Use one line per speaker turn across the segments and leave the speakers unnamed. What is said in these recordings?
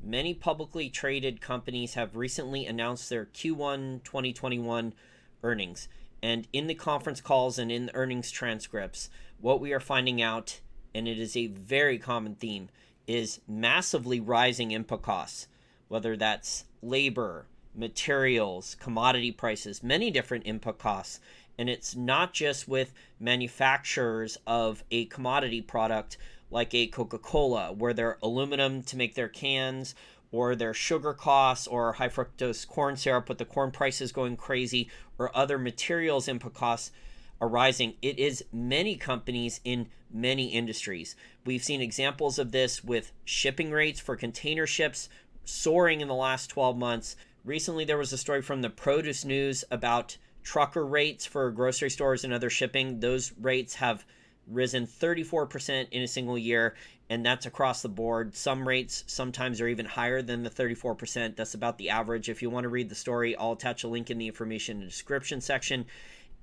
many publicly traded companies have recently announced their Q1 2021 earnings. And in the conference calls and in the earnings transcripts, what we are finding out, and it is a very common theme, is massively rising input costs, whether that's labor, materials, commodity prices, many different input costs. And it's not just with manufacturers of a commodity product like a Coca-Cola, where their aluminum to make their cans, or their sugar costs, or high fructose corn syrup with the corn prices going crazy, or other materials input costs are rising. It is many companies in many industries. We've seen examples of this with shipping rates for container ships soaring in the last 12 months. Recently, there was a story from the Produce News about trucker rates for grocery stores and other shipping. Those rates have risen 34% in a single year, and that's across the board. Some rates sometimes are even higher than the 34%. That's about the average. If you want to read the story, I'll attach a link in the information in the description section.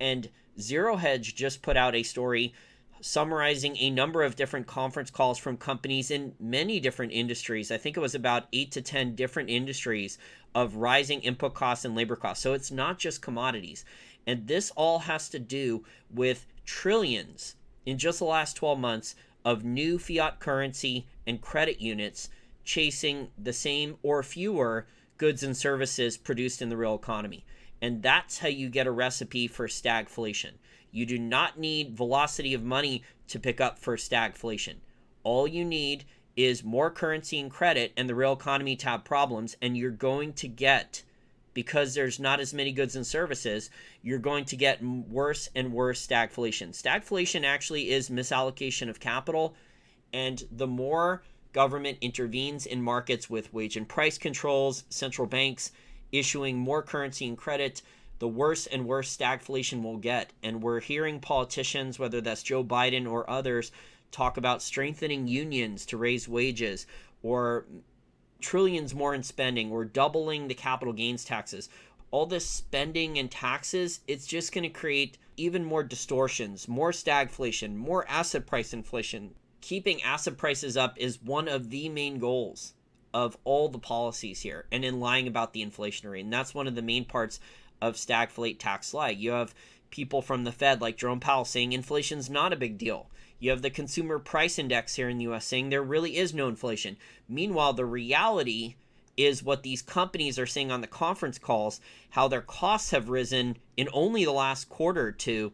And Zero Hedge just put out a story summarizing a number of different conference calls from companies in many different industries. I think it was about 8 to 10 different industries of rising input costs and labor costs. So it's not just commodities. And this all has to do with trillions in just the last 12 months of new fiat currency and credit units chasing the same or fewer goods and services produced in the real economy. And that's how you get a recipe for stagflation. You do not need velocity of money to pick up for stagflation. All you need is more currency and credit and the real economy to have problems, and you're going to get, because there's not as many goods and services, you're going to get worse and worse stagflation. Stagflation actually is misallocation of capital, and the more government intervenes in markets with wage and price controls, central banks issuing more currency and credit, the worse and worse stagflation will get. And we're hearing politicians, whether that's Joe Biden or others, talk about strengthening unions to raise wages, or trillions more in spending, or doubling the capital gains taxes. All this spending and taxes, it's just going to create even more distortions, more stagflation, more asset price inflation. Keeping asset prices up is one of the main goals of all the policies here, and in lying about the inflation rate. And that's one of the main parts of stagflate, tax lag. You have people from the Fed like Jerome Powell saying inflation's not a big deal. You have the consumer price index here in the US saying there really is no inflation. Meanwhile, the reality is what these companies are saying on the conference calls, how their costs have risen in only the last quarter to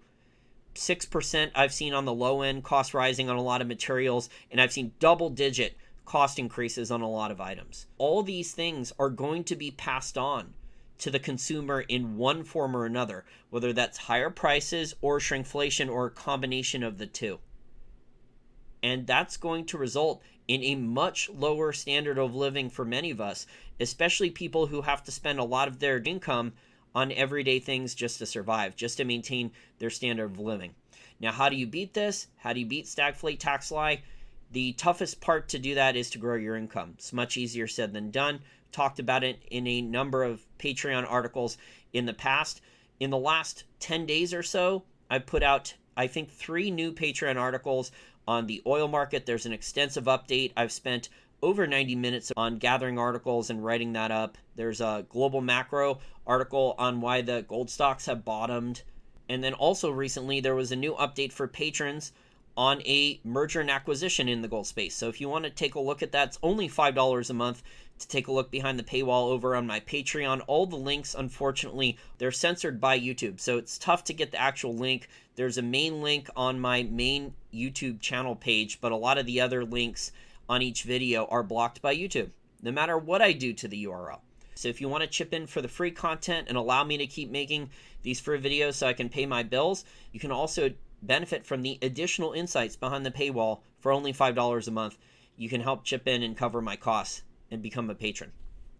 6%. I've seen on the low end costs rising on a lot of materials, and I've seen double-digit cost increases on a lot of items. All these things are going to be passed on to the consumer in one form or another, whether that's higher prices or shrinkflation or a combination of the two. And that's going to result in a much lower standard of living for many of us, especially people who have to spend a lot of their income on everyday things just to survive, just to maintain their standard of living. Now, how do you beat this? How do you beat stagflate, tax lie? The toughest part to do that is to grow your income. It's much easier said than done. Talked about it in a number of Patreon articles in the past. In the last 10 days or so, I put out, I think, 3 new Patreon articles on the oil market. There's an extensive update. I've spent over 90 minutes on gathering articles and writing that up. There's a global macro article on why the gold stocks have bottomed. And then also recently, there was a new update for patrons on a merger and acquisition in the gold space. So if you want to take a look at that, it's only $5 a month to take a look behind the paywall over on my Patreon. All the links, unfortunately, they're censored by YouTube, so it's tough to get the actual link. There's a main link on my main YouTube channel page, but a lot of the other links on each video are blocked by YouTube, no matter what I do to the URL. So if you want to chip in for the free content and allow me to keep making these free videos so I can pay my bills, you can also benefit from the additional insights behind the paywall for only $5 a month. You can help chip in and cover my costs and become a patron.